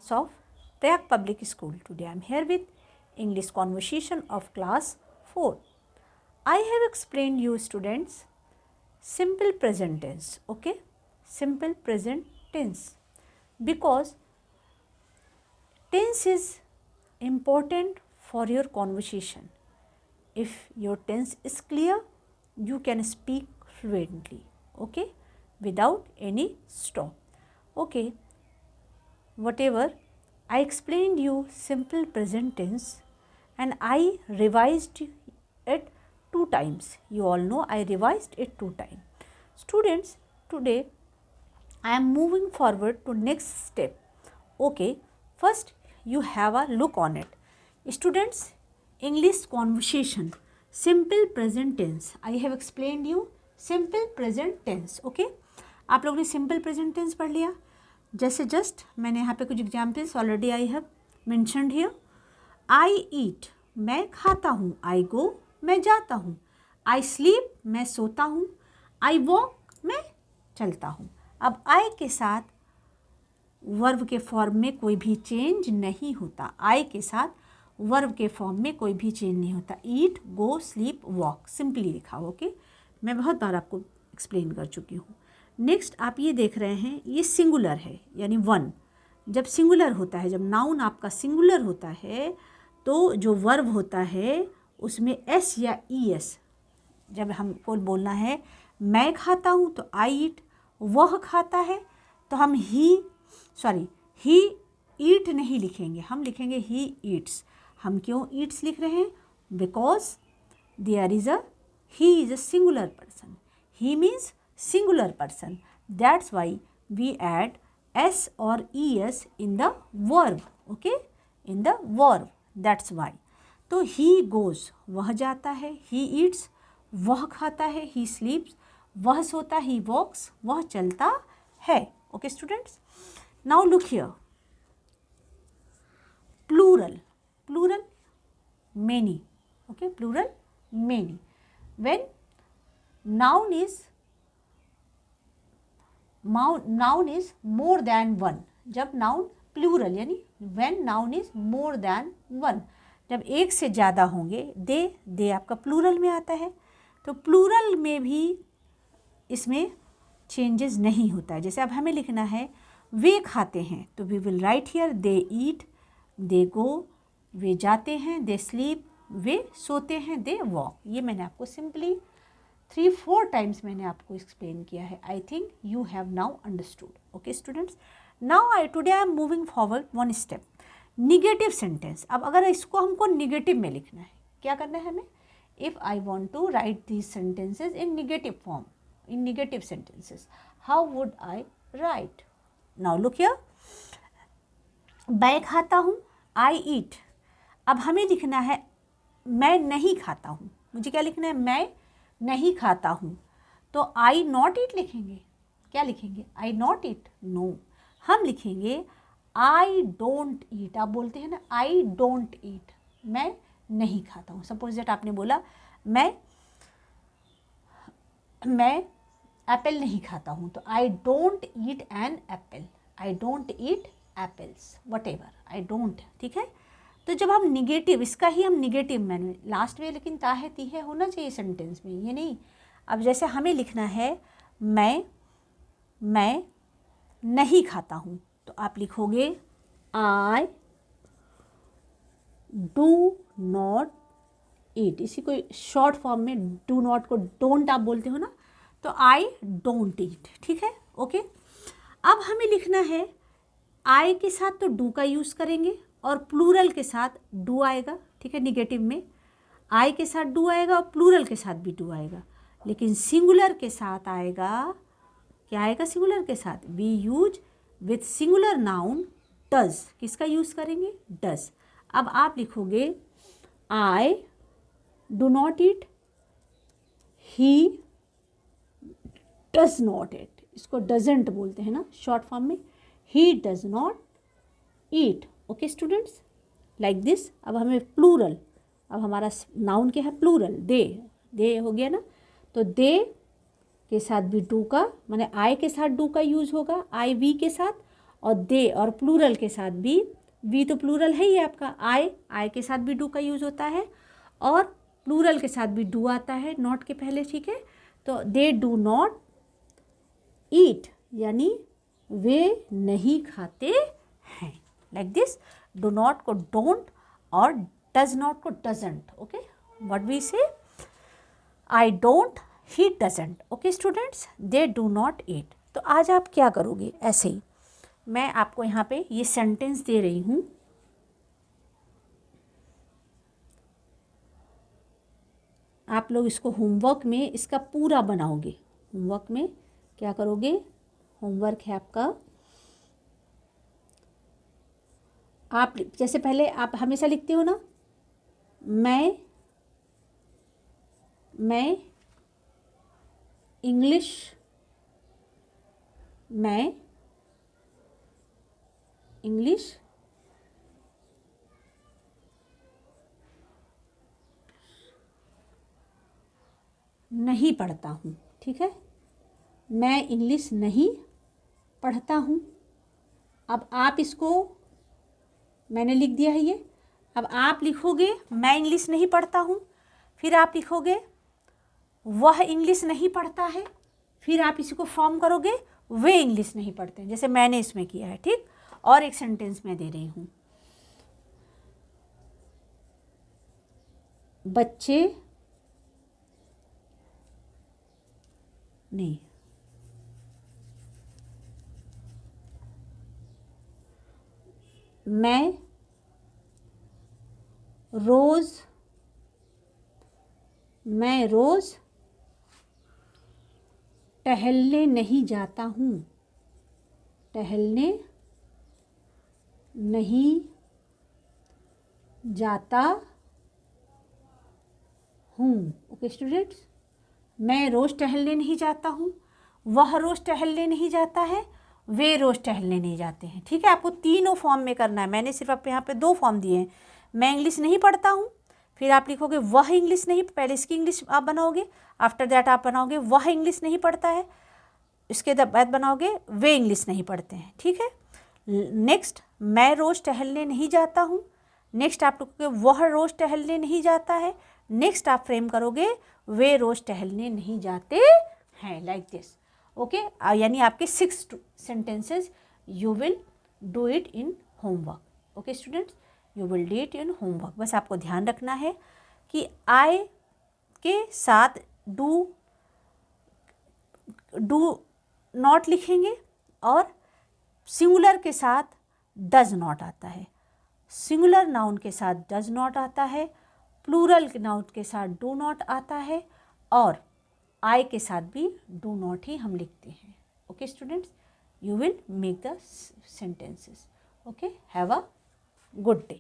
of Prayag Public School. Today I am here with English conversation of class 4. I have explained you students simple present tense, okay? Simple present tense, because tense is important for your conversation. If your tense is clear, you can speak fluently, okay, without any stop, okay. Whatever, I explained you simple present tense and I revised it 2 times. You all know I revised it 2 times. Students, today I am moving forward to next step. Okay, first you have a look on it. Students, English conversation, simple present tense. I have explained you simple present tense. Okay, आप लोगों ने simple present tense पढ़ लिया. जैसे just मैंने यहाँ पे कुछ examples already I have mentioned here. I eat, मैं खाता हूँ. आई गो, मैं जाता हूँ. आई स्लीप, मैं सोता हूँ. आई वॉक, मैं चलता हूँ. अब आई के साथ वर्ब के फॉर्म में कोई भी चेंज नहीं होता. आई के साथ वर्ब के फॉर्म में कोई भी चेंज नहीं होता. ईट, गो, स्लीप, वॉक सिंपली लिखा हो. ओके, मैं बहुत बार आपको एक्सप्लेन कर चुकी हूँ. नेक्स्ट आप ये देख रहे हैं, ये सिंगुलर है यानी वन. जब सिंगुलर होता है, जब नाउन आपका सिंगुलर होता है तो जो वर्ब होता है उसमें एस या ई एस. जब हमको बोलना है मैं खाता हूँ तो आई ईट, वह खाता है तो हम ही ईट नहीं लिखेंगे, हम लिखेंगे ही ईट्स. हम क्यों ईट्स लिख रहे हैं? Because there is he is a singular person. He means singular person. That's why we add s or es in the verb. Okay, in the verb. That's why. तो he goes, वह जाता है. He eats, वह खाता है. He sleeps, वह सोता है. He walks, वह चलता है. Okay students. Now look here. Plural. Plural many. Okay, plural many. When noun is more than one. जब नाउन प्लूरल यानी when noun is more than one, जब एक से ज़्यादा होंगे, दे आपका प्लूरल में आता है. तो प्लूरल में भी इसमें चेंजेस नहीं होता है. जैसे अब हमें लिखना है वे खाते हैं तो we will write here they eat, they go, वे जाते हैं, दे स्लीप, वे सोते हैं, दे वॉक. ये मैंने आपको सिंपली 3-4 टाइम्स मैंने आपको एक्सप्लेन किया है. I think you have now understood. Okay students, now today I am moving forward one step. Negative sentence. अब अगर इसको हमको निगेटिव में लिखना है, क्या करना है हमें? If I want to write these sentences in negative form, in negative sentences, how would I write? Now look here. मैं खाता हूँ, आई ईट. अब हमें लिखना है मैं नहीं खाता हूँ. मुझे क्या लिखना है? मैं नहीं खाता हूँ. तो आई नॉट ईट लिखेंगे. क्या लिखेंगे? आई नॉट ईट? नो, हम लिखेंगे आई डोंट ईट. आप बोलते हैं ना आई डोंट ईट, मैं नहीं खाता हूँ. सपोज दैट आपने बोला मैं एप्पल नहीं खाता हूँ, तो I don't eat an apple. I don't eat apples, what ever, I don't. ठीक है. तो जब हम निगेटिव, इसका ही हम निगेटिव मैंने लास्ट में, लेकिन ताहे तीहे होना चाहिए सेंटेंस में, ये नहीं. अब जैसे हमें लिखना है मैं नहीं खाता हूँ, तो आप लिखोगे आई डू नॉट ईट. इसी को शॉर्ट फॉर्म में डू नॉट को डोंट आप बोलते हो ना, तो आई डोंट ईट. ठीक है. ओके. अब हमें लिखना है आई के साथ तो डू का यूज़ करेंगे और प्लूरल के साथ डू आएगा. ठीक है. निगेटिव में आई के साथ डू आएगा और प्लूरल के साथ भी डू आएगा. लेकिन सिंगुलर के साथ आएगा, क्या आएगा सिंगुलर के साथ? We use with singular noun does. किसका यूज़ करेंगे? डज. अब आप लिखोगे I do not eat, he does not eat. इसको डजेंट बोलते हैं ना शॉर्ट फॉर्म में. He does not eat. Okay students, like this. अब हमें प्लूरल, अब हमारा नाउन क्या है? प्लूरल. दे हो गया ना, तो दे के साथ भी डू का, माने आई के साथ डू का यूज़ होगा, आई वी के साथ, और दे और प्लूरल के साथ बी तो प्लूरल है ही आपका, आई के साथ भी डू का यूज़ होता है और प्लूरल के साथ भी डू आता है नॉट के पहले, ठीक है। तो दे डू नॉट ईट यानी वे नहीं खाते हैं, लाइक दिस। डू नॉट को डोंट और डज नॉट को डजंट, ओके। व्हाट वी से, I don't, he doesn't, okay students. They do not ईट। तो आज आप क्या करोगे, ऐसे ही मैं आपको यहाँ पे ये सेंटेंस दे रही हूँ, आप लोग इसको होमवर्क में इसका पूरा बनाओगे। होमवर्क में क्या करोगे, होमवर्क है आपका, आप जैसे पहले आप हमेशा लिखते हो ना, मैं इंग्लिश, मैं इंग्लिश नहीं पढ़ता हूँ, ठीक है। मैं इंग्लिश नहीं पढ़ता हूँ। अब आप इसको, मैंने लिख दिया है ये, अब आप लिखोगे मैं इंग्लिश नहीं पढ़ता हूँ, फिर आप लिखोगे वह इंग्लिश नहीं पढ़ता है, फिर आप इसी को फॉर्म करोगे वे इंग्लिश नहीं पढ़ते हैं, जैसे मैंने इसमें किया है, ठीक। और एक सेंटेंस मैं दे रही हूँ, बच्चे नहीं, मैं रोज़ टहलने नहीं जाता हूँ, टहलने नहीं जाता हूँ, ओके स्टूडेंट्स। मैं रोज़ टहलने नहीं जाता हूँ, वह रोज़ टहलने नहीं जाता है, वे रोज़ टहलने नहीं जाते हैं, ठीक है। आपको तीनों फॉर्म में करना है, मैंने सिर्फ आप यहाँ पे 2 फॉर्म दिए हैं। मैं इंग्लिश नहीं पढ़ता हूँ, फिर आप लिखोगे वह इंग्लिश नहीं, पहले इसकी इंग्लिश आप बनाओगे, आफ्टर दैट आप बनाओगे वह इंग्लिश नहीं पढ़ता है, इसके बाद बनाओगे वे इंग्लिश नहीं पढ़ते हैं, ठीक है। नेक्स्ट मैं रोज़ टहलने नहीं जाता हूँ, नेक्स्ट आप लिखोगे वह रोज़ टहलने नहीं जाता है, नेक्स्ट आप फ्रेम करोगे वे रोज़ टहलने नहीं जाते हैं, लाइक दिस, ओके। यानी आपके 6 sentences you will do it in homework, okay students, you will do it in homework. बस आपको ध्यान रखना है कि आई के साथ डू नॉट लिखेंगे और सिंगुलर के साथ डज नॉट आता है, सिंगुलर नाउन के साथ डज नॉट आता है, प्लूरल के नाउन के साथ डू नॉट आता है और आई के साथ भी डू नॉट ही हम लिखते हैं, okay students. You will make the sentences, okay. Have a good day.